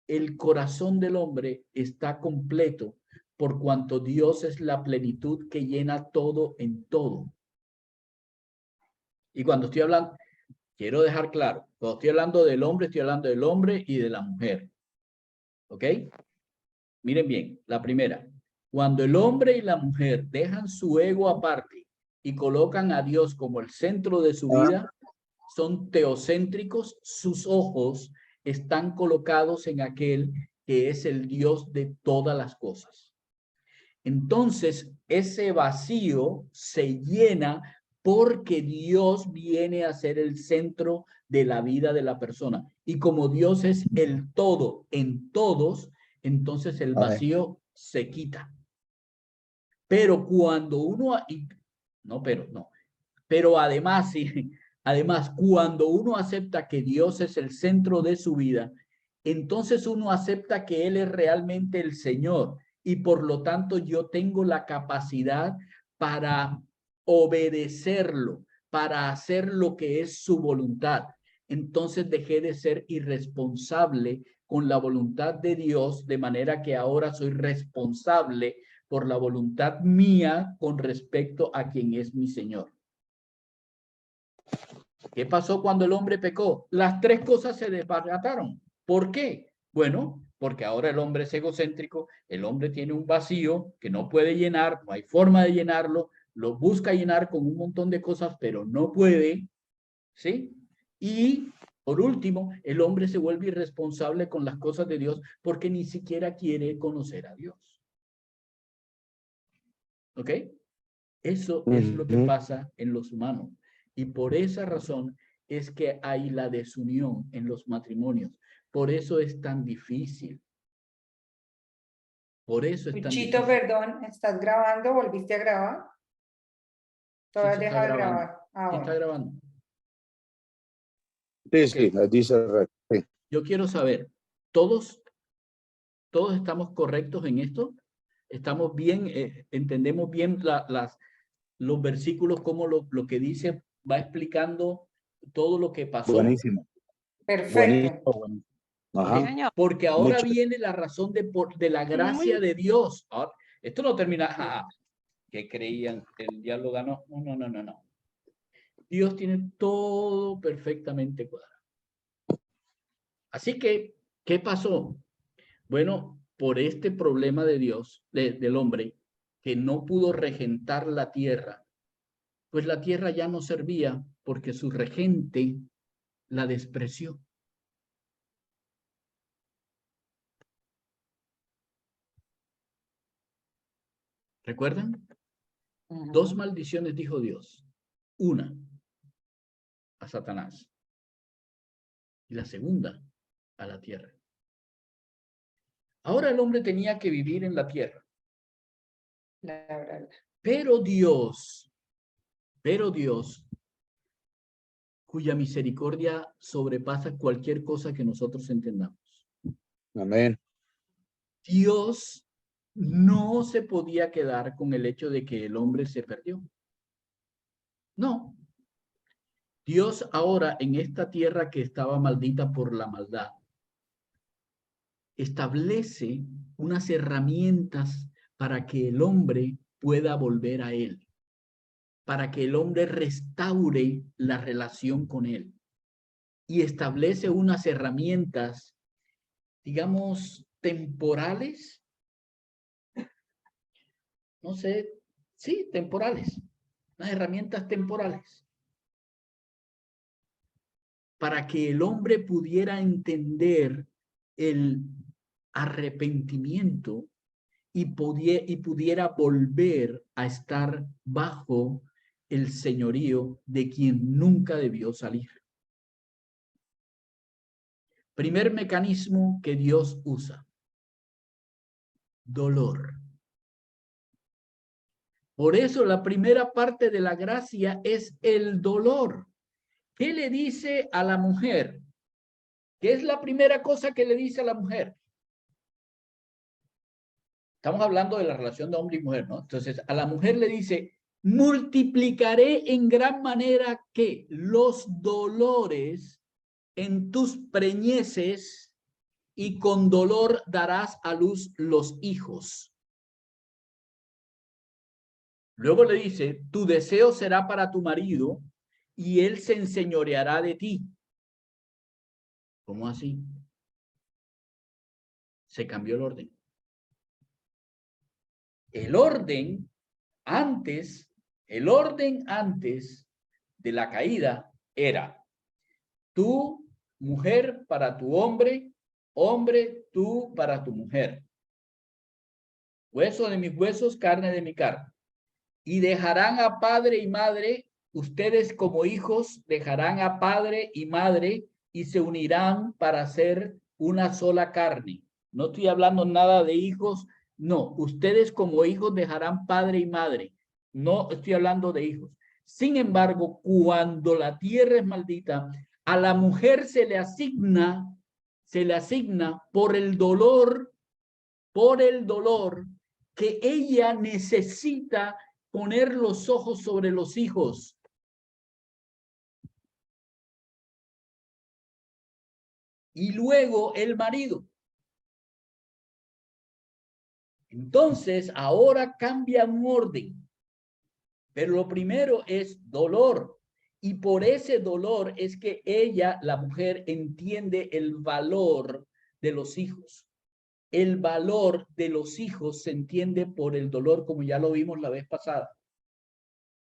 Speaker 1: el corazón del hombre está completo por cuanto Dios es la plenitud que llena todo en todo. Y cuando estoy hablando, quiero dejar claro, cuando estoy hablando del hombre, estoy hablando del hombre y de la mujer. ¿Ok? Miren bien, la primera. Cuando el hombre y la mujer dejan su ego aparte y colocan a Dios como el centro de su vida, son teocéntricos, sus ojos están colocados en aquel que es el Dios de todas las cosas. Entonces, ese vacío se llena porque Dios viene a ser el centro de la vida de la persona. Y como Dios es el todo en todos, entonces el vacío se quita. Pero cuando uno, pero además, sí, además, cuando uno acepta que Dios es el centro de su vida, entonces uno acepta que Él es realmente el Señor y por lo tanto yo tengo la capacidad para obedecerlo, para hacer lo que es su voluntad. Entonces dejé de ser irresponsable con la voluntad de Dios, de manera que ahora soy responsable por la voluntad mía con respecto a quien es mi Señor. ¿Qué pasó cuando el hombre pecó? Las tres cosas se desbarataron. ¿Por qué? Bueno, porque ahora el hombre es egocéntrico, el hombre tiene un vacío que no puede llenar, no hay forma de llenarlo, lo busca llenar con un montón de cosas, pero no puede, ¿sí? Y por último, el hombre se vuelve irresponsable con las cosas de Dios porque ni siquiera quiere conocer a Dios. ¿Ok? Eso es lo que pasa en los humanos. Y por esa razón es que hay la desunión en los matrimonios. Por eso es tan difícil. Por eso es tan
Speaker 3: Luchito,
Speaker 1: difícil.
Speaker 3: perdón, ¿estás grabando? ¿Volviste a grabar?
Speaker 1: Sí,
Speaker 3: Todavía
Speaker 1: se está
Speaker 3: deja de
Speaker 1: grabando.
Speaker 3: grabar. Ah,
Speaker 1: Sí, está
Speaker 3: bueno.
Speaker 1: grabando.
Speaker 5: Sí,
Speaker 1: Ok.
Speaker 5: sí, dice recto. Sí.
Speaker 1: Yo quiero saber, ¿todos estamos correctos en esto? ¿Estamos bien? ¿Entendemos bien los versículos, cómo lo que dice va explicando todo lo que pasó?
Speaker 5: Buenísimo.
Speaker 3: Perfecto.
Speaker 5: Buenísimo.
Speaker 2: Sí,
Speaker 5: Ajá.
Speaker 2: señor.
Speaker 1: Porque ahora
Speaker 5: Mucho.
Speaker 1: viene la razón de la gracia de Dios. Ahora, esto no termina, que creían que el diablo ganó. No, no, no, no, no. Dios tiene todo perfectamente cuadrado. Así que, ¿qué pasó? Bueno, por este problema de Dios, del hombre, que no pudo regentar la tierra, pues la tierra ya no servía porque su regente la despreció. ¿Recuerdan? Dos maldiciones dijo Dios. Una a Satanás y la segunda a la tierra. Ahora el hombre tenía que vivir en la tierra. Pero Dios, cuya misericordia sobrepasa cualquier cosa que nosotros entendamos.
Speaker 5: Amén.
Speaker 1: Dios no se podía quedar con el hecho de que el hombre se perdió. No. Dios ahora en esta tierra que estaba maldita por la maldad, establece unas herramientas para que el hombre pueda volver a él, para que el hombre restaure la relación con él. Y establece unas herramientas, digamos, temporales. No sé, sí, temporales. Unas herramientas temporales. Para que el hombre pudiera entender el arrepentimiento y pudiera volver a estar bajo el señorío de quien nunca debió salir. Primer mecanismo que Dios usa. Dolor. Por eso la primera parte de la gracia es el dolor. ¿Qué le dice a la mujer? ¿Qué es la primera cosa que le dice a la mujer? Estamos hablando de la relación de hombre y mujer, ¿no? Entonces, a la mujer le dice, multiplicaré en gran manera que los dolores en tus preñeces y con dolor darás a luz los hijos. Luego le dice, tu deseo será para tu marido y él se enseñoreará de ti. ¿Cómo así? Se cambió el orden. El orden antes de la caída era tú, mujer, para tu hombre, hombre, tú para tu mujer. Hueso de mis huesos, carne de mi carne. Y dejarán a padre y madre, ustedes como hijos dejarán a padre y madre y se unirán para ser una sola carne. No estoy hablando nada de hijos, no. Ustedes como hijos dejarán padre y madre. No estoy hablando de hijos. Sin embargo, cuando la tierra es maldita, a la mujer se le asigna por el dolor que ella necesita poner los ojos sobre los hijos. Y luego el marido. Entonces, ahora cambia un orden. Pero lo primero es dolor. Y por ese dolor es que ella, la mujer, entiende el valor de los hijos. El valor de los hijos se entiende por el dolor, como ya lo vimos la vez pasada.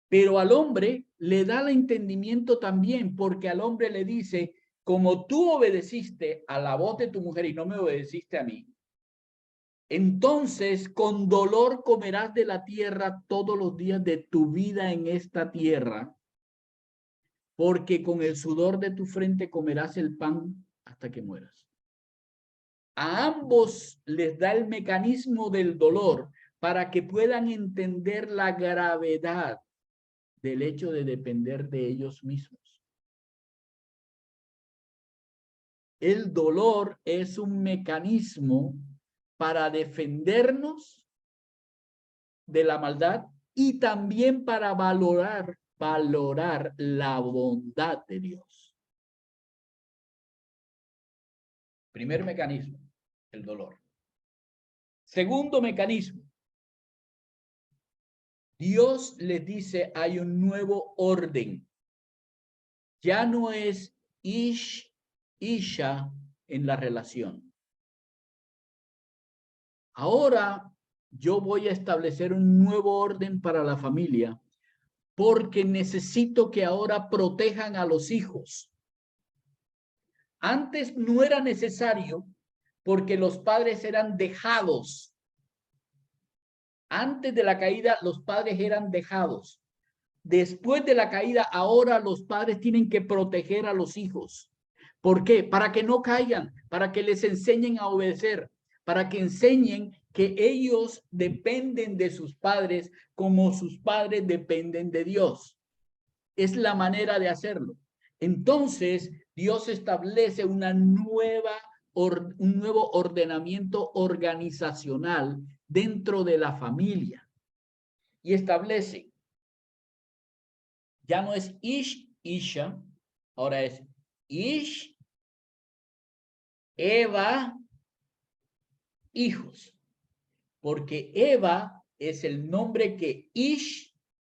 Speaker 1: Pero al hombre le da el entendimiento también, porque al hombre le dice, como tú obedeciste a la voz de tu mujer y no me obedeciste a mí, entonces con dolor comerás de la tierra todos los días de tu vida en esta tierra, porque con el sudor de tu frente comerás el pan hasta que mueras. A ambos les da el mecanismo del dolor para que puedan entender la gravedad del hecho de depender de ellos mismos. El dolor es un mecanismo para defendernos de la maldad y también para valorar la bondad de Dios. Primer mecanismo, el dolor. Segundo mecanismo, Dios les dice, hay un nuevo orden. Ya no es Isha en la relación. Ahora yo voy a establecer un nuevo orden para la familia porque necesito que ahora protejan a los hijos. Antes no era necesario porque los padres eran dejados. Antes de la caída, los padres eran dejados. Después de la caída, ahora los padres tienen que proteger a los hijos. ¿Por qué? Para que no caigan, para que les enseñen a obedecer, para que enseñen que ellos dependen de sus padres como sus padres dependen de Dios. Es la manera de hacerlo. Entonces, Dios establece un nuevo ordenamiento organizacional dentro de la familia y establece, ya no es Isha, ahora es Eva, hijos, porque Eva es el nombre que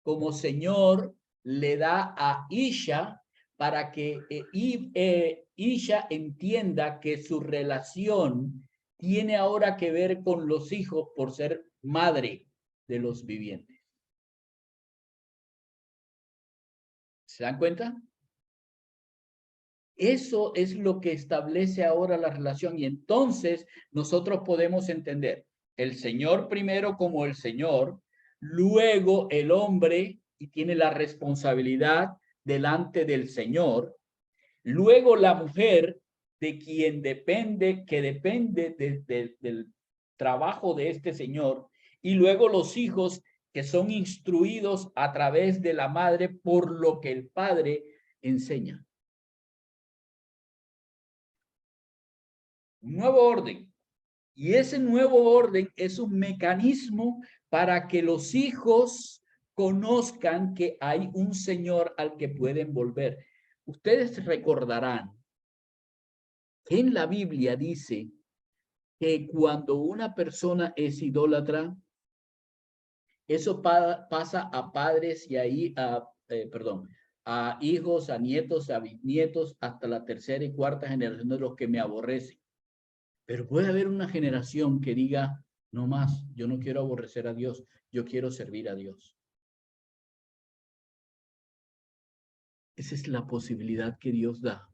Speaker 1: como Señor le da a Isha para que Isha entienda que su relación tiene ahora que ver con los hijos por ser madre de los vivientes. ¿Se dan cuenta? Eso es lo que establece ahora la relación y entonces nosotros podemos entender el Señor primero como el Señor, luego el hombre y tiene la responsabilidad delante del Señor, luego la mujer de quien depende, que depende del trabajo de este Señor y luego los hijos que son instruidos a través de la madre por lo que el padre enseña. Un nuevo orden. Y ese nuevo orden es un mecanismo para que los hijos conozcan que hay un Señor al que pueden volver. Ustedes recordarán que en la Biblia dice que cuando una persona es idólatra, eso pasa a padres y ahí a hijos, a nietos, a bisnietos, hasta la tercera y cuarta generación de los que me aborrecen. Pero puede haber una generación que diga, no más, yo no quiero aborrecer a Dios, yo quiero servir a Dios. Esa es la posibilidad que Dios da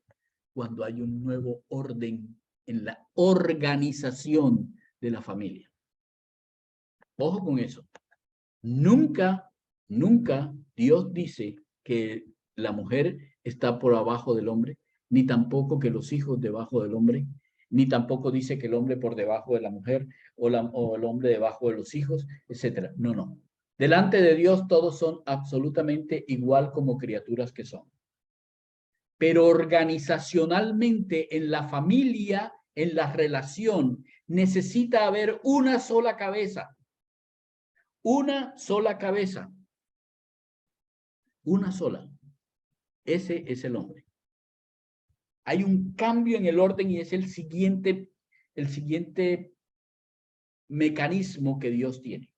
Speaker 1: cuando hay un nuevo orden en la organización de la familia. Ojo con eso. Nunca Dios dice que la mujer está por abajo del hombre, ni tampoco que los hijos debajo del hombre, ni tampoco dice que el hombre por debajo de la mujer o el hombre debajo de los hijos, etcétera. No, no. Delante de Dios todos son absolutamente igual como criaturas que son. Pero organizacionalmente en la familia, en la relación, necesita haber una sola cabeza. Una sola cabeza. Una sola. Ese es el hombre. Hay un cambio en el orden y es el siguiente mecanismo que Dios tiene.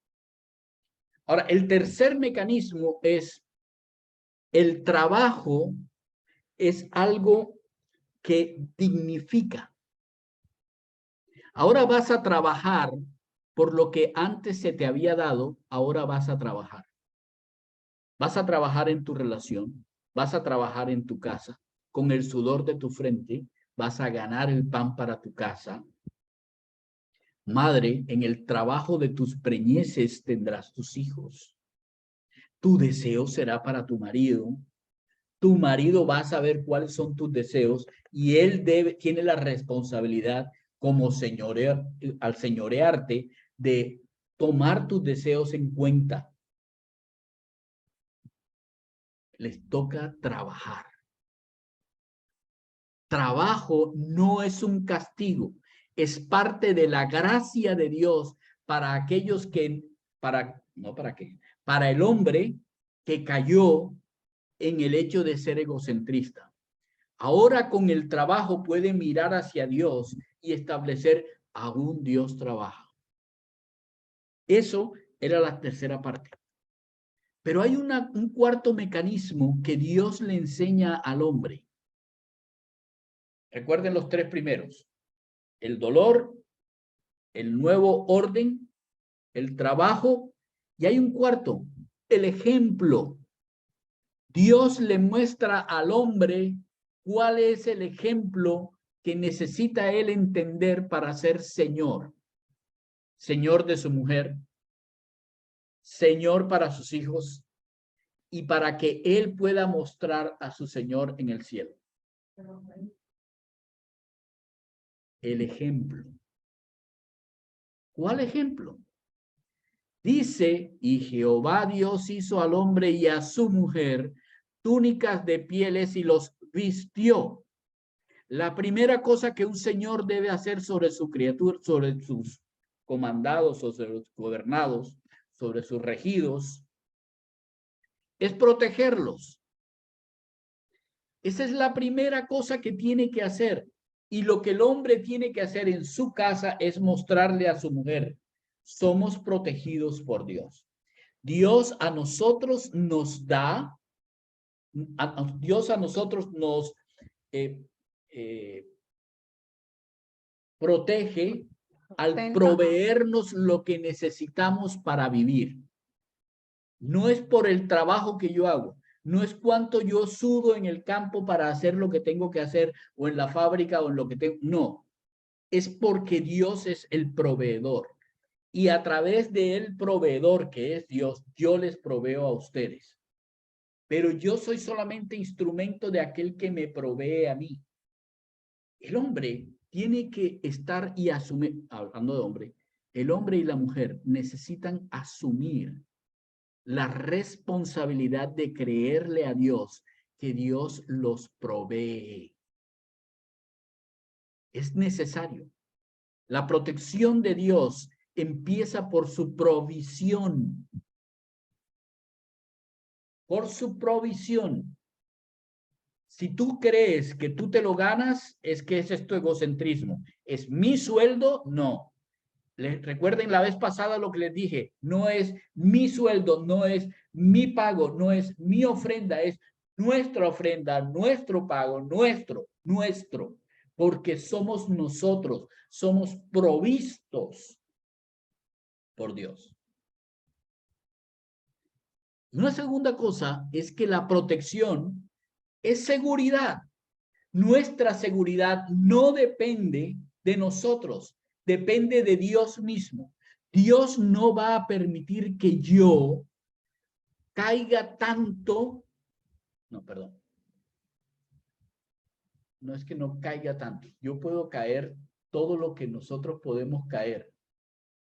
Speaker 1: Ahora, el tercer mecanismo es el trabajo, es algo que dignifica. Ahora vas a trabajar por lo que antes se te había dado, ahora vas a trabajar. Vas a trabajar en tu relación, vas a trabajar en tu casa, con el sudor de tu frente, vas a ganar el pan para tu casa. Madre, en el trabajo de tus preñeces tendrás tus hijos. Tu deseo será para tu marido. Tu marido va a saber cuáles son tus deseos y él tiene la responsabilidad como al señorearte de tomar tus deseos en cuenta. Les toca trabajar. trabajo no es un castigo, es parte de la gracia de Dios para aquellos que, para el hombre que cayó en el hecho de ser egocentrista. Ahora con el trabajo puede mirar hacia Dios y establecer aún Dios trabaja. Eso era la tercera parte. Pero hay un cuarto mecanismo que Dios le enseña al hombre. Recuerden los tres primeros: el dolor, el nuevo orden, el trabajo, y hay un cuarto, el ejemplo. Dios le muestra al hombre cuál es el ejemplo que necesita él entender para ser señor. Señor de su mujer, Señor para sus hijos, y para que él pueda mostrar a su Señor en el cielo. El ejemplo. ¿Cuál ejemplo? Dice, y Jehová Dios hizo al hombre y a su mujer túnicas de pieles y los vistió. La primera cosa que un señor debe hacer sobre su criatura, sobre sus comandados, sobre los gobernados, sobre sus regidos, es protegerlos. Esa es la primera cosa que tiene que hacer. Y lo que el hombre tiene que hacer en su casa es mostrarle a su mujer: somos protegidos por Dios. Dios a nosotros nos da, Dios a nosotros nos protege al proveernos lo que necesitamos para vivir. No es por el trabajo que yo hago, no es cuánto yo sudo en el campo para hacer lo que tengo que hacer, o en la fábrica, o en lo que tengo, no. Es porque Dios es el proveedor. Y a través del proveedor, que es Dios, yo les proveo a ustedes. Pero yo soy solamente instrumento de aquel que me provee a mí. El hombre tiene que estar y asumir, hablando de hombre, el hombre y la mujer necesitan asumir la responsabilidad de creerle a Dios que Dios los provee. Es necesario. La protección de Dios empieza por su provisión. Por su provisión. Si tú crees que tú te lo ganas, es que ese es tu egocentrismo. ¿Es mi sueldo? No. Recuerden la vez pasada lo que les dije. No es mi sueldo, no es mi pago, no es mi ofrenda, es nuestra ofrenda, nuestro pago, nuestro. Porque somos nosotros, somos provistos por Dios. Una segunda cosa es que la protección es seguridad. Nuestra seguridad no depende de nosotros, depende de Dios mismo. Dios no va a permitir que yo caiga tanto. No, perdón. No es que no caiga tanto. Yo puedo caer todo lo que nosotros podemos caer,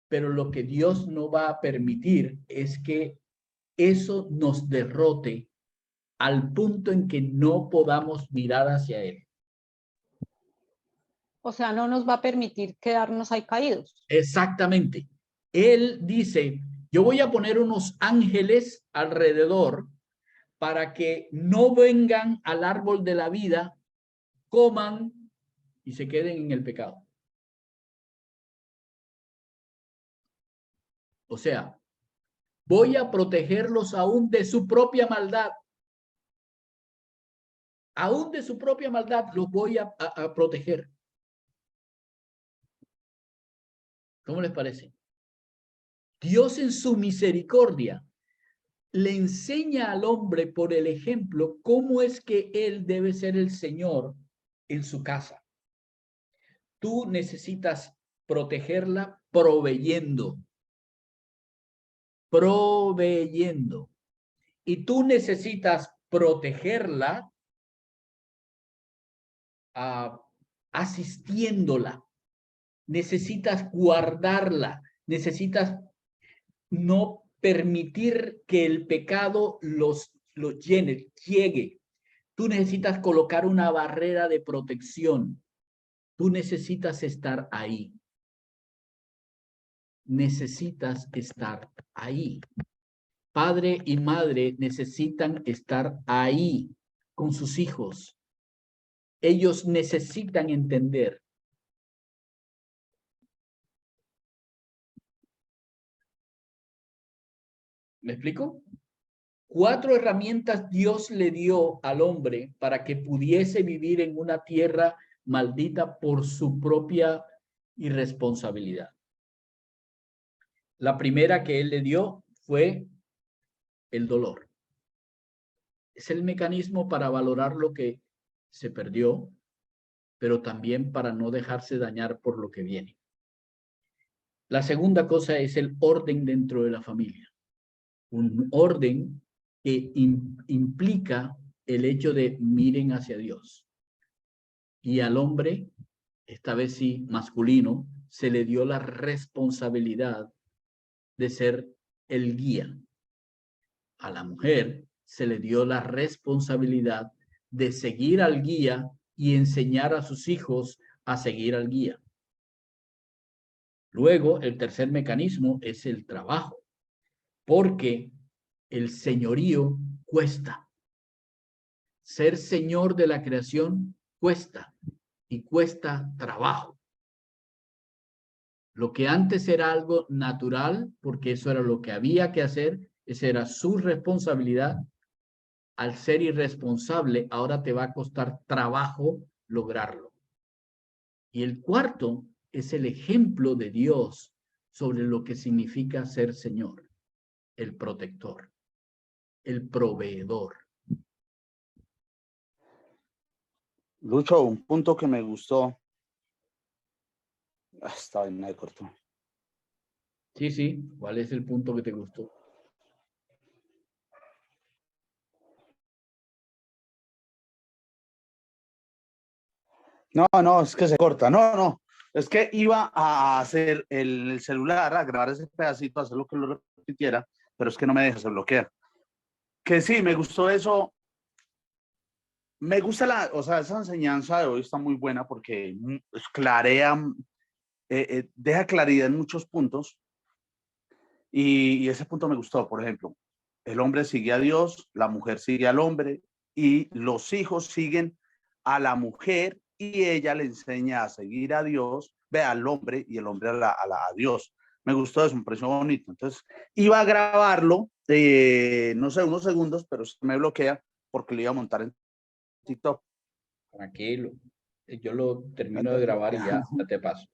Speaker 1: pero lo que Dios no va a permitir es que eso nos derrote al punto en que no podamos mirar hacia Él.
Speaker 2: O sea, no nos va a permitir quedarnos ahí caídos.
Speaker 1: Exactamente. Él dice, yo voy a poner unos ángeles alrededor para que no vengan al árbol de la vida, coman y se queden en el pecado. O sea, voy a protegerlos aún de su propia maldad. Aún de su propia maldad los voy a proteger. ¿Cómo les parece? Dios en su misericordia le enseña al hombre por el ejemplo cómo es que él debe ser el Señor en su casa. Tú necesitas protegerla proveyendo. Proveyendo. Y tú necesitas protegerla asistiéndola. Necesitas guardarla. Necesitas no permitir que el pecado los llene, llegue. Tú necesitas colocar una barrera de protección. Tú necesitas estar ahí. Necesitas estar ahí. Padre y madre necesitan estar ahí con sus hijos. Ellos necesitan entender. ¿Me explico? 4 herramientas Dios le dio al hombre para que pudiese vivir en una tierra maldita por su propia irresponsabilidad. La primera que él le dio fue el dolor. Es el mecanismo para valorar lo que se perdió, pero también para no dejarse dañar por lo que viene. La segunda cosa es el orden dentro de la familia. Un orden que implica el hecho de miren hacia Dios. Y al hombre, esta vez sí masculino, se le dio la responsabilidad de ser el guía. A la mujer se le dio la responsabilidad de seguir al guía y enseñar a sus hijos a seguir al guía. Luego, el tercer mecanismo es el trabajo, porque el señorío cuesta. Ser señor de la creación cuesta y cuesta trabajo. Lo que antes era algo natural, porque eso era lo que había que hacer, esa era su responsabilidad. Al ser irresponsable, ahora te va a costar trabajo lograrlo. Y el cuarto es el ejemplo de Dios sobre lo que significa ser Señor, el protector, el proveedor.
Speaker 5: Lucho, un punto que me gustó. Esta vaina de corto.
Speaker 1: Sí, sí. ¿Cuál es el punto que te gustó?
Speaker 5: No, es que se corta. No. Es que iba a hacer el celular, a grabar ese pedacito, a hacer lo que lo repitiera, pero es que no me deja, se bloquea. Que sí, me gustó eso. Me gusta esa enseñanza de hoy está muy buena porque clarea, deja claridad en muchos puntos. Y ese punto me gustó, por ejemplo, el hombre sigue a Dios, la mujer sigue al hombre y los hijos siguen a la mujer y ella le enseña a seguir a Dios, ve al hombre y el hombre a Dios. Me gustó eso, me pareció bonito. Entonces, iba a grabarlo, no sé, unos segundos, pero se me bloquea porque lo iba a montar en TikTok.
Speaker 1: Tranquilo. Yo lo termino de grabar y ya te paso.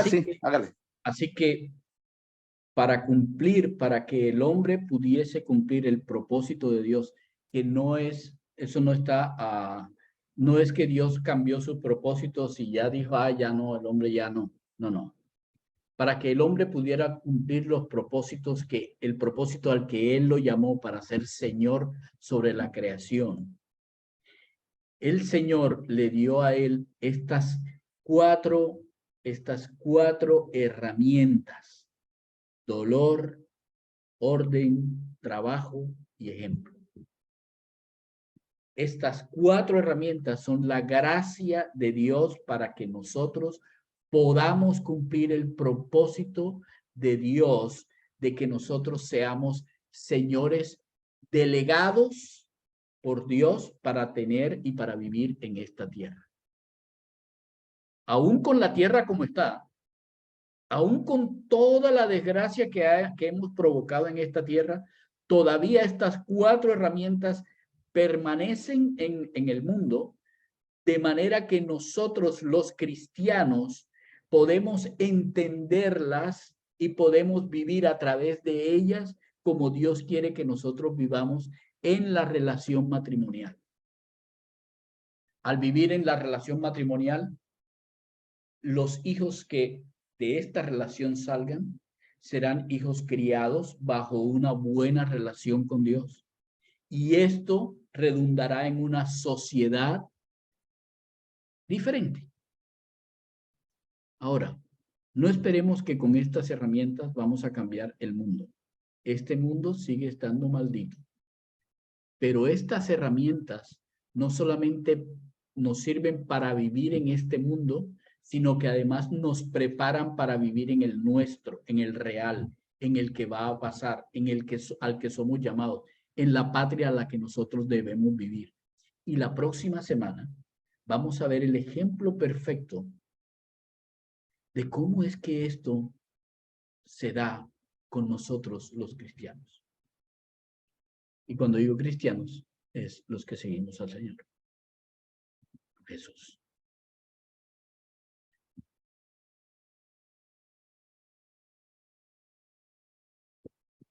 Speaker 5: Sí, hágale.
Speaker 1: Así que para que el hombre pudiese cumplir el propósito de Dios, que no es, eso no está, no es que Dios cambió sus propósitos y ya dijo, ya no, el hombre ya no. No. Para que el hombre pudiera cumplir los propósitos el propósito al que él lo llamó para ser Señor sobre la creación. El Señor le dio a él estas cuatro herramientas: dolor, orden, trabajo y ejemplo. Estas 4 herramientas son la gracia de Dios para que nosotros podamos cumplir el propósito de Dios de que nosotros seamos señores delegados por Dios para tener y para vivir en esta tierra. Aún con la tierra como está, aún con toda la desgracia que hemos provocado en esta tierra, todavía estas 4 herramientas permanecen en el mundo, de manera que nosotros los cristianos podemos entenderlas y podemos vivir a través de ellas como Dios quiere que nosotros vivamos en la relación matrimonial. Al vivir en la relación matrimonial, los hijos que de esta relación salgan serán hijos criados bajo una buena relación con Dios. Y esto redundará en una sociedad diferente. Ahora, no esperemos que con estas herramientas vamos a cambiar el mundo. Este mundo sigue estando maldito. Pero estas herramientas no solamente nos sirven para vivir en este mundo, sino que además nos preparan para vivir en el nuestro, en el real, en el que va a pasar, en el que al que somos llamados, en la patria a la que nosotros debemos vivir. Y la próxima semana vamos a ver el ejemplo perfecto de cómo es que esto se da con nosotros los cristianos. Y cuando digo cristianos, es los que seguimos al Señor Jesús.